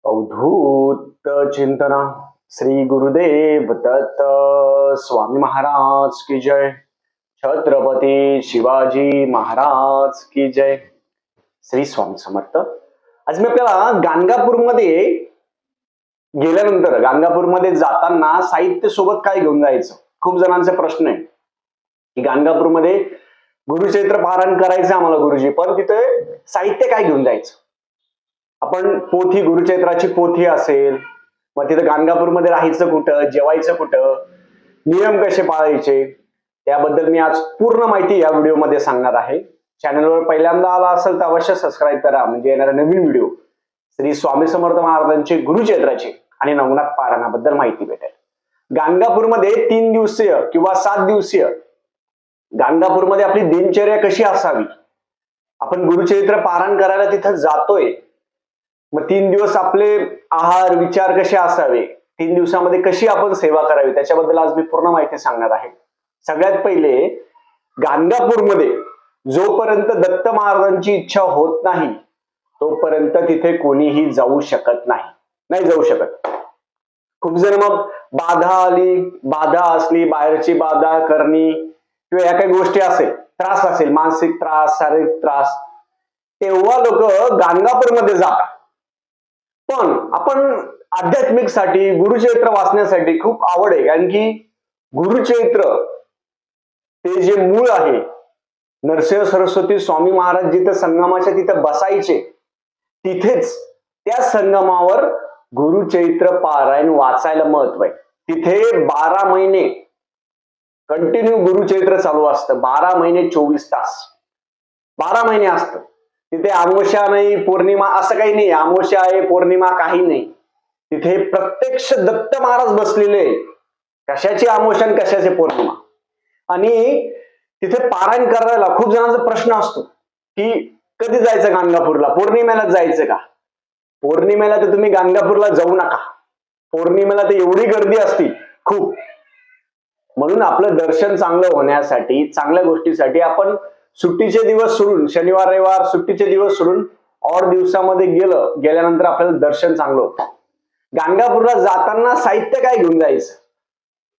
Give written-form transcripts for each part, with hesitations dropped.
अवधूत चिंतन श्री गुरुदेव दत्त स्वामी महाराज की जय. छत्रपती शिवाजी महाराज की जय. श्री स्वामी समर्थ. आज मी आपल्याला गाणगापूरमध्ये गेल्यानंतर गाणगापूरमध्ये जाताना साहित्य सोबत काय घेऊन जायचं, खूप जणांचा प्रश्न आहे की गाणगापूरमध्ये गुरुचरित्र पारायण करायचं आम्हाला गुरुजी, पण तिथे साहित्य काय घेऊन जायचं. आपण पोथी, गुरुचरित्राची पोथी असेल, मग तिथं गाणगापूरमध्ये राहायचं कुठं, जेवायचं कुठं, नियम कसे पाळायचे, त्याबद्दल मी आज पूर्ण माहिती या व्हिडिओमध्ये सांगणार आहे. चॅनलवर पहिल्यांदा आला असेल तर अवश्य सबस्क्राईब करा, म्हणजे येणारा नवीन व्हिडिओ श्री स्वामी समर्थ महाराजांची गुरुचरित्राची आणि नवनाथ पारायणाबद्दल माहिती भेटेल. गाणगापूरमध्ये 3 दिवसीय किंवा 7 दिवसीय गाणगापूरमध्ये आपली दिनचर्या कशी असावी, आपण गुरुचरित्र पारायण करायला तिथं जातोय, मग 3 दिवस आपले आहार विचार कसे असावे, 3 दिवसामध्ये कशी आपण सेवा करावी, त्याच्याबद्दल आज मी पूर्ण माहिती सांगणार आहे. सगळ्यात पहिले, गाणगापूरमध्ये जोपर्यंत दत्त महाराजांची इच्छा होत नाही तोपर्यंत तिथे कोणीही जाऊ शकत नाही जाऊ शकत. खूप जण मग बाधा असली, बाहेरची बाधा करणी किंवा या काही गोष्टी असेल, त्रास असेल, मानसिक त्रास, शारीरिक त्रास, तेव्हा लोक गाणगापूरमध्ये जातात. पण आपण आध्यात्मिक साठी, गुरुचरित्र वाचण्यासाठी खूप आवड आहे, कारण की गुरुचरित्र ते जे मूळ आहे, नरसिंह सरस्वती स्वामी महाराज जिथं संगमाच्या तिथं बसायचे, तिथेच त्या संगमावर गुरुचरित्र पारायण वाचायला महत्व आहे. तिथे 12 महिने कंटिन्यू गुरुचरित्र चालू असतं, 12 महिने 24 तास, 12 महिने असतं. तिथे अमावस्या नाही, पौर्णिमा असं काही नाही, अमावस्या आहे, पौर्णिमा काही नाही. तिथे प्रत्यक्ष दत्त महाराज बसलेले, कशाची अमावस्या कशाची पौर्णिमा. आणि तिथे पारायण करायला खूप जणांचा प्रश्न असतो की कधी जायचं गाणगापूरला, पौर्णिमेला जायचं का. पौर्णिमेला तर तुम्ही गाणगापूरला जाऊ नका, पौर्णिमेला तर एवढी गर्दी असती खूप. म्हणून आपलं दर्शन चांगलं होण्यासाठी, चांगल्या गोष्टीसाठी आपण सुट्टीचे दिवस सोडून, शनिवार रविवार सुट्टीचे दिवस सोडून ऑड दिवसामध्ये गेल्यानंतर आपल्याला दर्शन चांगलं होतं. गाणगापूरला जाताना साहित्य काय घेऊन जायचं,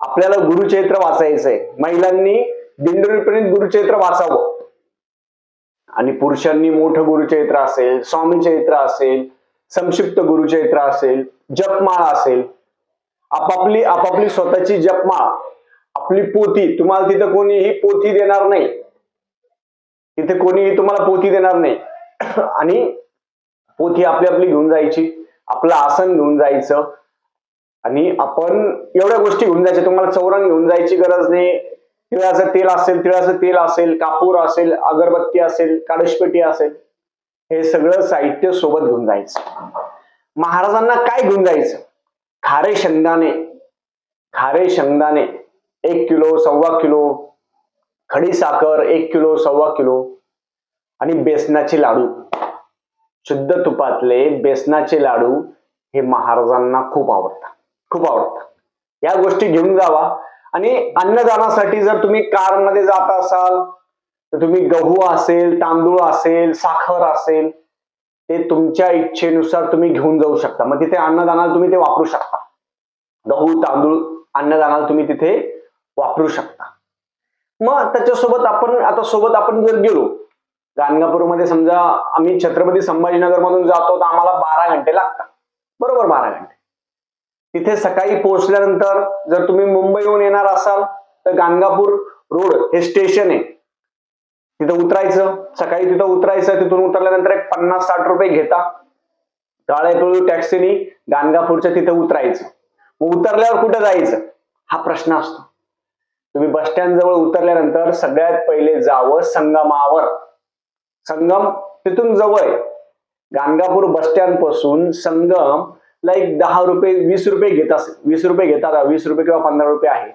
आपल्याला गुरुचरित्र वाचायचंय. महिलांनी दिंडोरीपर्यंत गुरुचरित्र वाचावं, आणि पुरुषांनी मोठं गुरुचरित्र असेल, स्वामी चरित्र असेल, संक्षिप्त गुरुचरित्र असेल, जपमाळ असेल, आपापली स्वतःची जपमाळ, आपली पोथी. तुम्हाला तिथं कोणीही पोथी देणार नाही, तिथे कोणीही तुम्हाला पोथी देणार नाही. आणि पोथी आपली घेऊन जायची, आपलं आसन घेऊन जायचं, आणि आपण एवढ्या गोष्टी घेऊन जायच्या. तुम्हाला चौरंग घेऊन जायची गरज नाही. तिळाचं तेल असेल, कापूर असेल, अगरबत्ती असेल, काडशपेटी असेल, हे सगळं साहित्य सोबत घेऊन जायचं. महाराजांना काय घेऊन जायचं, खारे शेंगदाणे 1 किलो, 1.25 किलो, खडी साखर 1 किलो, 1.25 किलो, आणि बेसनाचे लाडू, शुद्ध तुपातले बेसनाचे लाडू, हे महाराजांना खूप आवडतात. या गोष्टी घेऊन जावा. आणि अन्नदानासाठी जर तुम्ही कारमध्ये जात असाल तर तुम्ही गहू असेल, तांदूळ असेल, साखर असेल, ते तुमच्या इच्छेनुसार तुम्ही घेऊन जाऊ शकता. मग तिथे अन्नदानाला तुम्ही ते वापरू शकता. गहू तांदूळ अन्नदानाला तुम्ही तिथे वापरू शकता. मग त्याच्यासोबत आपण जर गेलो गाणगापूरमध्ये, समजा आम्ही छत्रपती संभाजीनगर मधून जातो तर आम्हाला 12 घंटे लागतात, बरोबर 12 घंटे. तिथे सकाळी पोहोचल्यानंतर जर तुम्ही मुंबईहून येणार असाल तर गाणगापूर रोड हे स्टेशन आहे, तिथं उतरायचं, सकाळी तिथं उतरायचं. तिथून उतरल्यानंतर एक 50-60 रुपये घेता काळ्यापिळू टॅक्सीनी गाणगापूरच्या तिथं उतरायचं. मग उतरल्यावर कुठं जायचं हा प्रश्न असतो. तुम्ही बस स्टँड जवळ उतरल्यानंतर सगळ्यात पहिले जावं संगमावर. संगम तिथून जवळ आहे. गाणगापूर बस स्टँड पासून संगम ला एक 10 रुपये 20 रुपये घेत असेल, 20 रुपये घेतात, 20 रुपये किंवा 15 रुपये आहे.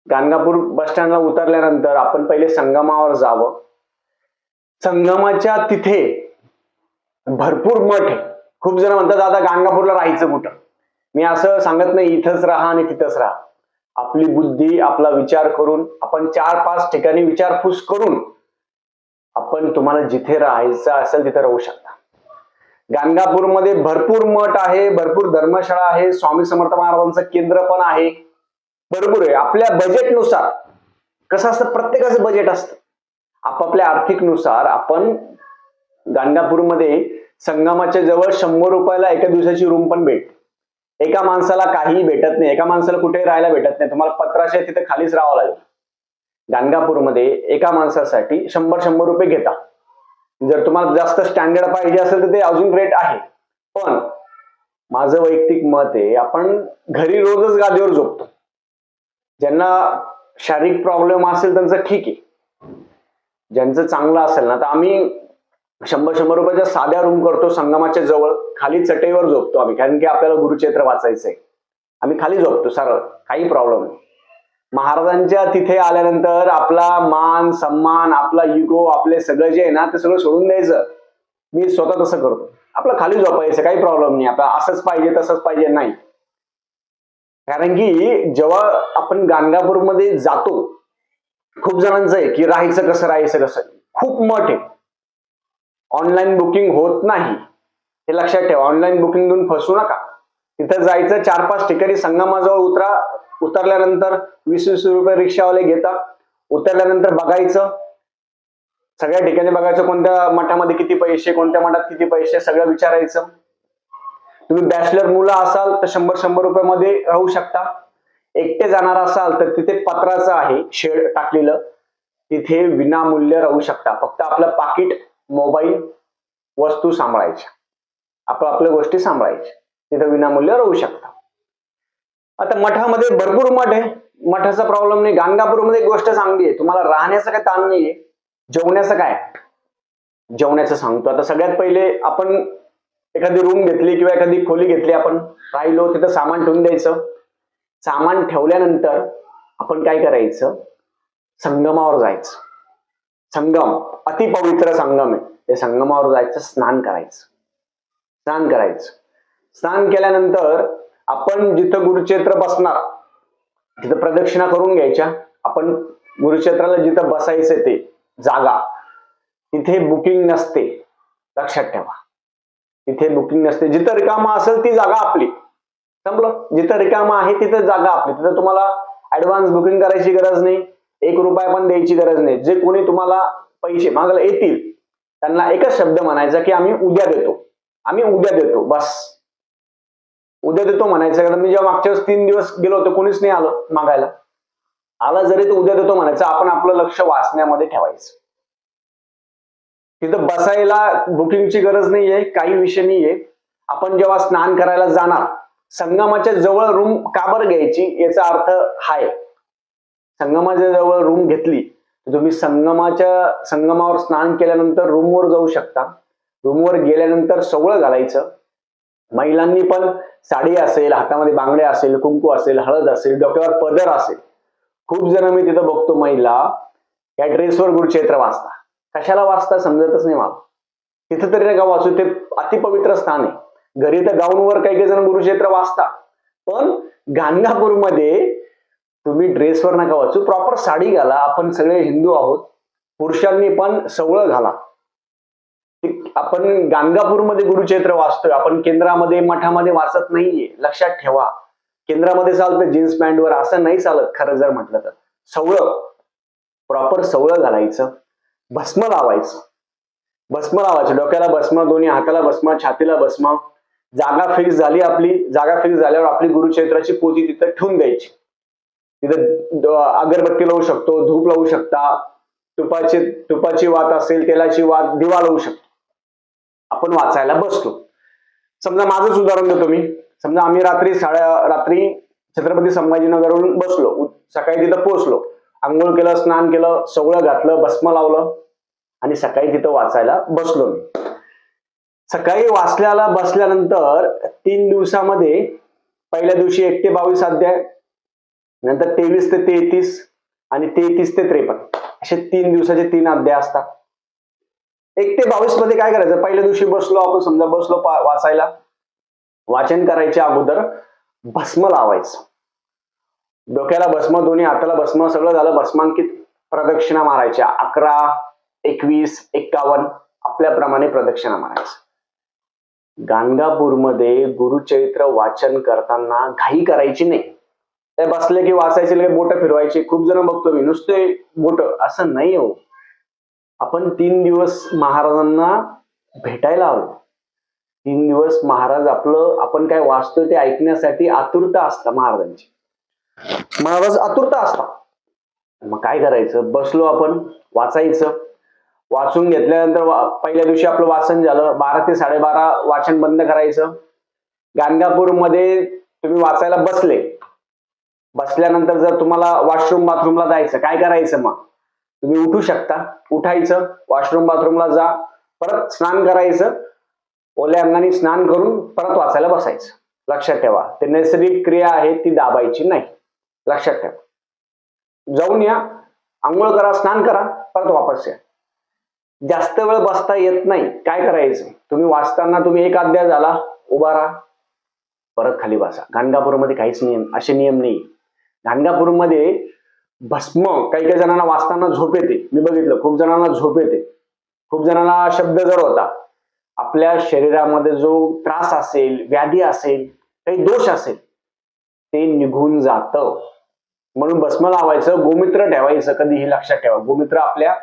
गाणगापूर बस स्टँडला उतरल्यानंतर आपण पहिले संगमावर जावं. संगमाच्या तिथे भरपूर मठ आहे. खूप जण म्हणतात दादा गाणगापूरला राहायचं कुठं. मी असं सांगत नाही इथंच राहा आणि तिथंच राहा. आपली बुद्धी, आपला विचार करून आपण 4-5 ठिकाणी विचारपूस करून आपण तुम्हाला जिथे राहायचं असेल तिथे राहू शकता. गाणगापूरमध्ये भरपूर मठ आहे, भरपूर धर्मशाळा आहे, स्वामी समर्थ महाराजांचं केंद्र पण आहे, भरपूर आहे. आपल्या बजेटनुसार कसं असतं, प्रत्येकाचं बजेट असतं. आपापल्या आर्थिकनुसार आपण गाणगापूरमध्ये संगमाच्या जवळ 100 रुपयाला एका दिवसाची रूम पण भेटते. एका माणसाला काहीही भेटत नाही, एका माणसाला कुठेही राहायला भेटत नाही, तुम्हाला पत्राशय तिथे खालीच राहावं लागेल. गाणगापूरमध्ये एका माणसासाठी 100 रुपये घेता. जर तुम्हाला जास्त स्टँडर्ड पाहिजे असेल तर ते अजून रेट आहे. पण माझं वैयक्तिक मत आहे, आपण घरी रोजच गादीवर झोपतो. ज्यांना शारीरिक प्रॉब्लेम असेल त्यांचं ठीक आहे, ज्यांचं चांगलं असेल ना, तर आम्ही 100 रुपयाच्या साध्या रूम करतो संगमाच्या जवळ, खाली चटईवर झोपतो आम्ही, कारण की आपल्याला गुरुचरित्र वाचायचंय. आम्ही खाली झोपतो सरळ, काही प्रॉब्लेम नाही. महाराजांच्या तिथे आल्यानंतर आपला मान सन्मान, आपला इगो, आपले सगळं जे आहे ना ते सगळं सोडून द्यायचं. मी स्वतः तसं करतो, आपलं खाली झोपायचं, काही प्रॉब्लेम नाही. आपला असंच पाहिजे तसंच पाहिजे नाही. कारण की जेव्हा आपण गाणगापूरमध्ये जातो, खूप जणांचं आहे की राहायचं कसं, खूप मठ आहे. ऑनलाईन बुकिंग होत नाही, हे लक्षात ठेवा. ऑनलाईन बुकिंग देऊन फसू नका. तिथं जायचं, 4-5 ठिकाणी संगमाजवळ उतरा. उतरल्यानंतर 20-20 रुपये रिक्षावाले घेतात. उतरल्यानंतर बघायचं, सगळ्या ठिकाणी बघायचं, कोणत्या मठामध्ये किती पैसे, कोणत्या मठात किती पैसे, सगळं विचारायचं. तुम्ही बॅचलर मुलं असाल तर 100 रुपये मध्ये राहू शकता. एकटे जाणार असाल तर तिथे पत्राचं आहे शेड टाकलेलं, तिथे विनामूल्य राहू शकता. फक्त आपलं पाकिट, मोबाईल, वस्तू सांभाळायच्या, आपल्या गोष्टी सांभाळायच्या. तिथे विनामूल्य राहू शकता. आता मठामध्ये भरपूर मठ आहे, मठाचा प्रॉब्लेम नाही. गाणगापूरमध्ये एक गोष्ट चांगली आहे, तुम्हाला राहण्याचं काय ताण नाहीये. जेवण्याचं काय, जेवण्याचं सांगतो. आता सगळ्यात पहिले आपण एखादी रूम घेतली किंवा एखादी खोली घेतली, आपण राहिलो, तिथं सामान ठेवून द्यायचं. सामान ठेवल्यानंतर आपण काय करायचं, संगमावर जायचं. संगम अतिपवित्र संगम आहे, त्या संगमावर जायचं, स्नान करायचं. स्नान केल्यानंतर आपण जिथं गुरुक्षेत्र बसणार तिथं प्रदक्षिणा करून घ्यायच्या. आपण गुरुक्षेत्राला जिथं बसायचं ते जागा, तिथे बुकिंग नसते, लक्षात ठेवा. तिथे बुकिंग नसते. जिथं रिकामा असेल ती जागा आपली, संपलं. जिथं रिकामा आहे तिथं जागा आपली. तिथं तुम्हाला ऍडव्हान्स बुकिंग करायची गरज नाही, 1 रुपया पण द्यायची गरज नाही. जे कोणी तुम्हाला पैसे मागायला येतील त्यांना एकच शब्द म्हणायचा की आम्ही उद्या देतो, बस. उद्या देतो म्हणायचं. कारण मी जेव्हा मागच्या वेळेस 3 दिवस गेलो होतो, कोणीच नाही आलं मागायला. आला जरी तो उद्या देतो म्हणायचं. आपण आपलं लक्ष वाचण्यामध्ये ठेवायचं. तिथं बसायला बुकिंगची गरज नाहीये, काही विषय नाहीये. आपण जेव्हा स्नान करायला जाणार, संगमाच्या जवळ रूम का बरं घ्यायची, याचा अर्थ हाय. संगमाच्या जवळ रूम घेतली तर तुम्ही संगमावर स्नान केल्यानंतर रूमवर जाऊ शकता. रूमवर गेल्यानंतर सगळं घालायचं. महिलांनी पण साडी असेल, हातामध्ये बांगड्या असेल, कुंकू असेल, हळद असेल, डोक्यावर पदर असेल. खूप जण मी तिथं बघतो महिला या ड्रेसवर गुरुचरित्र वाचता. कशाला वाचता समजतच नाही मला. तिथं तरी नका वाचू, ते अतिपवित्र स्थान आहे. घरी तर गाऊनवर काही जण गुरुचरित्र वाचता, पण गाणगापूरमध्ये तुम्ही ड्रेसवर नका वाचू, प्रॉपर साडी घाला. आपण सगळे हिंदू आहोत, पुरुषांनी पण सवळं घाला. आपण गाणगापूरमध्ये गुरुचरित्र वाचतोय, आपण केंद्रामध्ये मठामध्ये वाचत नाहीये, लक्षात ठेवा. केंद्रामध्ये चालतं जीन्स पॅन्टवर, असं नाही चालत. खरं जर म्हटलं तर सवळं, प्रॉपर सवळं घालायचं. भस्म लावायचं, डोक्याला भस्म, दोन्ही हाताला भस्म, छातीला भस्म. जागा फिक्स झाली आपली. जागा फिक्स झाल्यावर आपली गुरुचरित्राची पोथी तिथं ठेवून द्यायची. तिथं अगरबत्ती लावू शकतो, धूप लावू शकता, तुपाची वात असेल, तेलाची वात, दिवा लावू शकतो. आपण वाचायला बसलो. समजा माझंच उदाहरण देतो मी. समजा आम्ही रात्री छत्रपती संभाजीनगरवरून बसलो, सकाळी तिथं पोहोचलो, आंघोळ केलं, स्नान केलं, सगळं घातलं, भस्म लावलं आणि सकाळी तिथं वाचायला बसलो मी. सकाळी वाचल्याला बसल्यानंतर 3 दिवसामध्ये पहिल्या दिवशी 1 ते 22 अध्याय, नंतर 23 ते 33 आणि 33 ते 53 असे 3 दिवसाचे 3 अध्याय असतात. 1 ते 22 मध्ये काय करायचं, पहिल्या दिवशी बसलो आपण, समजा बसलो वाचायला, वाचन करायच्या अगोदर भस्म लावायचं. डोक्याला भस्म, दोन्ही हाताला भस्म, सगळं झालं. भस्मांकित प्रदक्षिणा मारायच्या 11, 21, 51 आपल्याप्रमाणे प्रदक्षिणा मारायचं. गाणगापूरमध्ये गुरुचरित्र वाचन करताना घाई करायची नाही. ते बसले की वाचायचे, लगे बोट फिरवायची. खूप जण बघतो मी, नुसते बोट, असं नाही हो. आपण 3 दिवस महाराजांना भेटायला आलो. 3 दिवस महाराज आपण काय वाचतोय ते ऐकण्यासाठी आतुरता असतं महाराजांची. महाराज आतुरता असतात. मग काय करायचं, बसलो आपण, वाचायचं. वाचून घेतल्यानंतर पहिल्या दिवशी आपलं वाचन झालं. 12 ते 12:30 वाचन बंद करायचं. गाणगापूरमध्ये तुम्ही वाचायला बसल्यानंतर जर तुम्हाला वॉशरूम बाथरूमला जायचं, काय करायचं, मग तुम्ही उठू शकता. उठायचं, वॉशरूम बाथरूमला जा, परत स्नान करायचं. ओल्या अंगाने स्नान करून परत वाचायला बसायचं. लक्षात ठेवा, ते नैसर्गिक क्रिया आहे, ती दाबायची नाही. लक्षात ठेवा. जाऊन या, आंघोळ करा, स्नान करा, परत वापस या. जास्त वेळ बसता येत नाही, काय करायचं, तुम्ही वाचताना तुम्ही एक अध्याय झाला, उभा राहा, परत खाली बसा. गाणगापूरमध्ये काहीच असे नियम नाही. गाणगापूरमध्ये भस्म, काही काही जणांना वाचताना झोप येते. मी बघितलं, खूप जणांना झोप येते, खूप जणांना शब्द जड होता. आपल्या शरीरामध्ये जो त्रास असेल, व्याधी असेल, काही दोष असेल, ते निघून जातं. म्हणून भस्म लावायचं. गोमित्र ठेवायचं, कधीही लक्षात ठेवा, गोमित्र आपल्या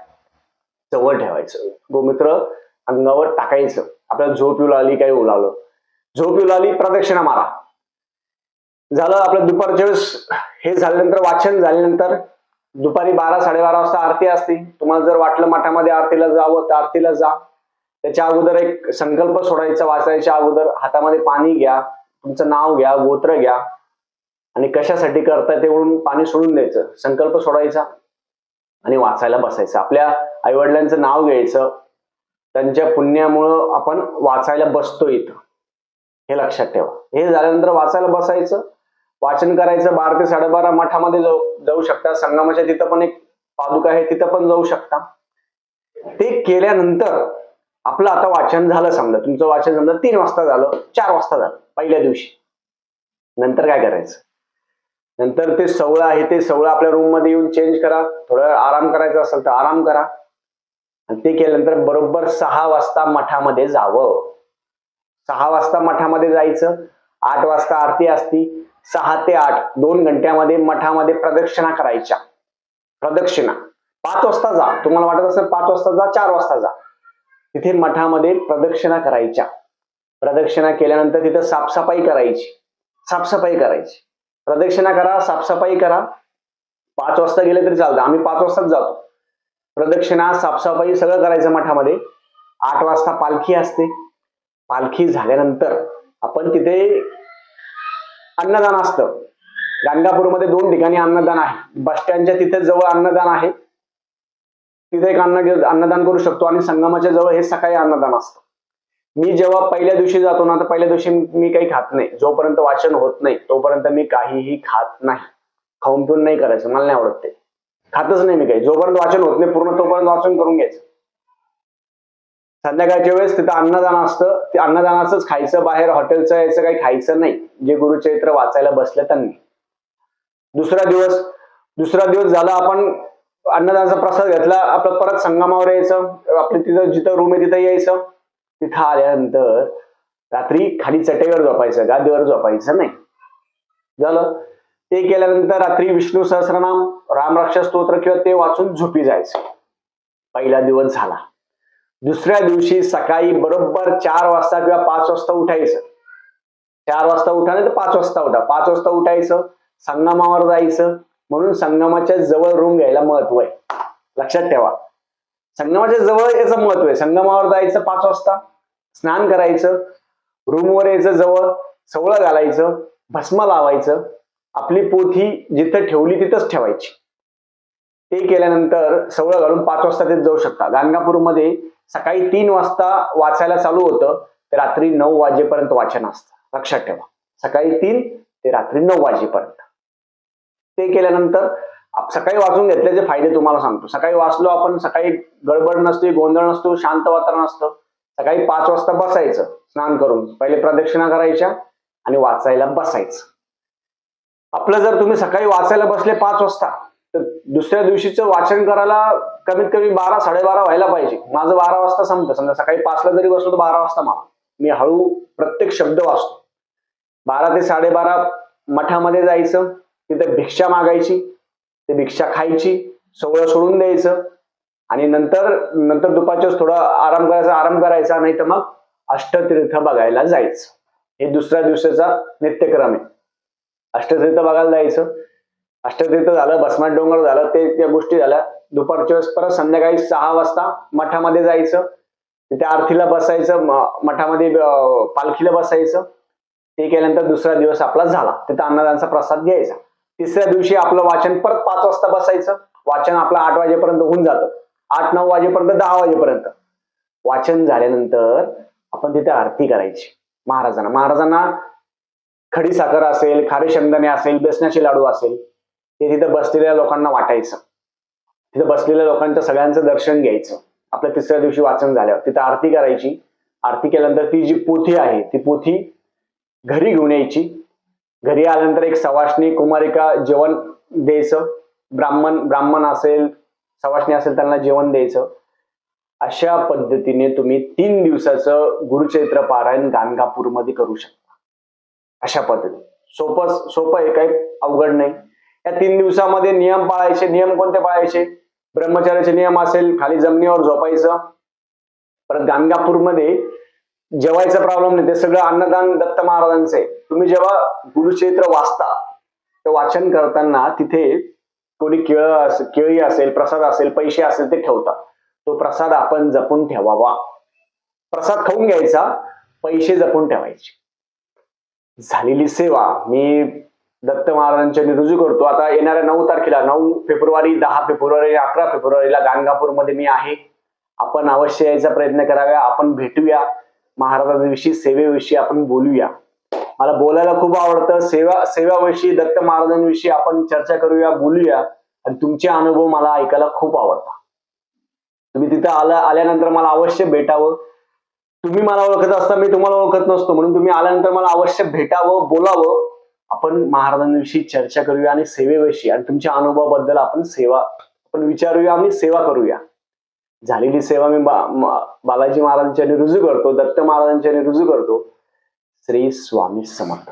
जवळ ठेवायचं. गोमित्र अंगावर टाकायचं. आपल्याला झोप येऊ लागली, काही येऊ लागलं, झोप येऊ लागली, प्रदक्षिणा मारा. झालं आपलं दुपारच्या वेळेस हे झाल्यानंतर, वाचन झाल्यानंतर दुपारी 12-12:30 वाजता आरती असते. तुम्हाला जर वाटलं मठामध्ये आरतीला जावं तर आरतीला जा. त्याच्या अगोदर एक संकल्प सोडायचा. वाचायच्या अगोदर हातामध्ये पाणी घ्या, तुमचं नाव घ्या, गोत्र घ्या, आणि कशासाठी करताय ते म्हणून पाणी सोडून द्यायचं. संकल्प सोडायचा आणि वाचायला बसायचं. आपल्या आईवडिलांचं नाव घ्यायचं. त्यांच्या पुण्यामुळं आपण वाचायला बसतो इथं, हे लक्षात ठेवा. हे झाल्यानंतर वाचायला बसायचं, वाचन करायचं. 12 ते 12:30 मठामध्ये जाऊ शकता. संगमाच्या तिथं पण एक पादुका आहे, तिथं पण जाऊ शकता. ते केल्यानंतर आपलं आता वाचन झालं, समजा तुमचं वाचन समजा 3 वाजता झालं, 4 वाजता झालं पहिल्या दिवशी. नंतर काय करायचं, नंतर ते सवळं आहे, ते सवळं आपल्या रूम मध्ये येऊन चेंज करा. थोडा वेळ आराम करायचा असेल तर आराम करा. आणि ते केल्यानंतर बरोबर 6 वाजता मठामध्ये जावं. 6 वाजता मठामध्ये जायचं. 8 वाजता आरती असती. 6 ते 8 2 घंट्यामध्ये मठामध्ये प्रदक्षिणा करायच्या. प्रदक्षिणा 5 वाजता जा. तुम्हाला वाटत असेल 5 वाजता जा, 4 वाजता जा, तिथे मठामध्ये प्रदक्षिणा करायच्या. प्रदक्षिणा केल्यानंतर तिथं साफसफाई करायची. प्रदक्षिणा करा, साफसफाई करा. 5 वाजता गेले तरी चालतं, आम्ही 5 वाजताच जातो. प्रदक्षिणा, साफसफाई सगळं करायचं मठामध्ये. 8 वाजता पालखी असते. पालखी झाल्यानंतर आपण तिथे अन्नदान असतं. गाणगापूरमध्ये 2 ठिकाणी अन्नदान आहे. बस स्टँडच्या तिथे जवळ अन्नदान आहे, तिथे एक अन्नदान करू शकतो. आणि संगमाच्या जवळ हे सकाळी अन्नदान असतं. मी जेव्हा पहिल्या दिवशी जातो ना, तर पहिल्या दिवशी मी काही खात नाही. जोपर्यंत वाचन होत नाही तोपर्यंत मी काहीही खात नाही. खाऊन पिऊन नाही करायचं, मला नाही आवडत ते. खातच नाही मी काही. जोपर्यंत वाचन होत नाही पूर्ण तोपर्यंत वाचन करून घ्यायचं. संध्याकाळच्या वेळेस तिथं अन्नदान असतं, ते अन्नदानाचंच खायचं. बाहेर हॉटेलचं यायचं काही खायचं नाही, जे गुरुचरित्र वाचायला बसले त्यांनी. दुसरा दिवस झाला, आपण अन्नदानाचा प्रसाद घेतला, आपलं परत संगमावर यायचं. आपलं तिथं जिथं रूम आहे तिथं यायचं. तिथं आल्यानंतर रात्री खाली चटईवर झोपायचं, गादीवर झोपायचं नाही. झालं. ते केल्यानंतर रात्री विष्णू सहस्रनाम, रामरक्ष स्तोत्र किंवा ते वाचून झोपी जायचं. पहिला दिवस झाला. दुसऱ्या दिवशी सकाळी बरोबर 4 वाजता किंवा 5 वाजता उठायचं. 4 वाजता उठा नाही तर 5 वाजता उठा. 5 वाजता उठायचं, संगमावर जायचं. म्हणून संगमाच्या जवळ रूम घ्यायला महत्व आहे, लक्षात ठेवा. संगमाच्या जवळ याचं महत्व आहे. संगमावर जायचं 5 वाजता, स्नान करायचं, रूमवर यायचं, जवळ सवळं घालायचं, भस्म लावायचं. आपली पोथी जिथं ठेवली तिथंच ठेवायची. ते केल्यानंतर सवळं घालून 5 वाजता तिथे जाऊ शकता. गाणगापूरमध्ये सकाळी 3 वाजता वाचायला चालू होतं, ते रात्री 9 वाजेपर्यंत वाचन असतं, लक्षात ठेवा. सकाळी 3 ते रात्री 9 वाजेपर्यंत. ते केल्यानंतर सकाळी वाचून घेतल्याचे फायदे तुम्हाला सांगतो. सकाळी वाचलो आपण, सकाळी गडबड नसते, गोंधळ नसतो, शांत वातावरण असतं. सकाळी 5 वाजता बसायचं स्नान करून, पहिले प्रदक्षिणा करायच्या आणि वाचायला बसायचं. आपलं जर तुम्ही सकाळी वाचायला बसले 5 वाजता, तर दुसऱ्या दिवशीचं वाचन करायला कमीत कमी 12-12:30 व्हायला पाहिजे. माझं 12 वाजता संपतं. समजा सकाळी 5 ला जरी बसलो तर 12 वाजता मला मी हळू प्रत्येक शब्द वाचतो. 12 ते 12:30 मठामध्ये जायचं, तिथे भिक्षा मागायची, ते भिक्षा खायची, सगळं सोडून द्यायचं आणि नंतर नंतर दुपारच्या थोडा आराम करायचा, नाही तर मग अष्टतीर्थ बघायला जायचं. हे दुसऱ्या दिवसाचा नित्यक्रम आहे. अष्टतीर्थ बघायला जायचं. अष्टतीर्थ झालं, भस्मात डोंगर झालं, ते त्या गोष्टी झाल्या. दुपारच्या वेळेस परत संध्याकाळी 6 वाजता मठामध्ये जायचं, तिथे आरतीला बसायचं, मठामध्ये पालखीला बसायचं. ते केल्यानंतर दुसरा दिवस आपला झाला. तिथं अन्नदानचा प्रसाद घ्यायचा. तिसऱ्या दिवशी आपलं वाचन परत 5 वाजता बसायचं. वाचन आपलं 8 वाजेपर्यंत होऊन जातं. 8-9 वाजेपर्यंत, 10 वाजेपर्यंत वाचन झाल्यानंतर आपण तिथे आरती करायची. महाराजांना खडी साखर असेल, खारे शेंगदाणे असेल, बेसनाचे लाडू असेल, ते तिथे बसलेल्या लोकांना वाटायचं. तिथे बसलेल्या लोकांचं सगळ्यांचं दर्शन घ्यायचं. आपल्या तिसऱ्या दिवशी वाचन झाल्यावर तिथे आरती करायची. आरती केल्यानंतर ती जी पोथी आहे ती पोथी घरी घेऊन यायची. घरी आल्यानंतर एक सवाष्णी कुमारिका जेवण द्यायचं. ब्राह्मण असेल, सवाष्णी असेल, त्यांना जेवण द्यायचं. अशा पद्धतीने तुम्ही 3 दिवसाचं गुरुचरित्र पारायण गाणगापूरमध्ये करू शकता. अशा पद्धतीने सोपं आहे, काही अवघड नाही. या 3 दिवसामध्ये नियम पाळायचे. नियम कोणते पाळायचे? ब्रह्मचार्याचे नियम असेल, खाली जमिनीवर झोपायचं. परत गाणगापूरमध्ये जेवायचा प्रॉब्लेम नाही, ते सगळं अन्नदान दत्त महाराजांचं आहे. तुम्ही जेव्हा गुरुचरित्र वाचता तर वाचन करताना तिथे कोणी केळी असेल, प्रसाद असेल, पैसे असेल ते ठेवतात. तो प्रसाद आपण जपून ठेवावा. प्रसाद खाऊन घ्यायचा, पैसे जपून ठेवायचे. झालेली सेवा मी दत्त महाराजांच्या रुजू करतो. आता येणाऱ्या 9 तारखेला 9 फेब्रुवारी, 10 फेब्रुवारी, 11 फेब्रुवारीला गाणगापूरमध्ये मी आहे. आपण अवश्य यायचा प्रयत्न करावा. आपण भेटूया. महाराजांविषयी, सेवेविषयी आपण बोलूया. मला बोलायला खूप आवडतं. सेवाविषयी, दत्त महाराजांविषयी आपण चर्चा करूया, बोलूया. आणि तुमचे अनुभव मला ऐकायला खूप आवडतात. तुम्ही तिथं आल्यानंतर मला अवश्य भेटावं. तुम्ही मला ओळखत असता, मी तुम्हाला ओळखत नसतो, म्हणून तुम्ही आल्यानंतर मला अवश्य भेटावं, बोलावं. आपण महाराजांविषयी चर्चा करूया आणि सेवेविषयी आणि तुमच्या अनुभवाबद्दल आपण विचारूया आणि सेवा करूया. झालेली सेवा मी बालाजी महाराजांच्या रुजू करतो, दत्त महाराजांच्या रुजू करतो. श्री स्वामी समर्थ.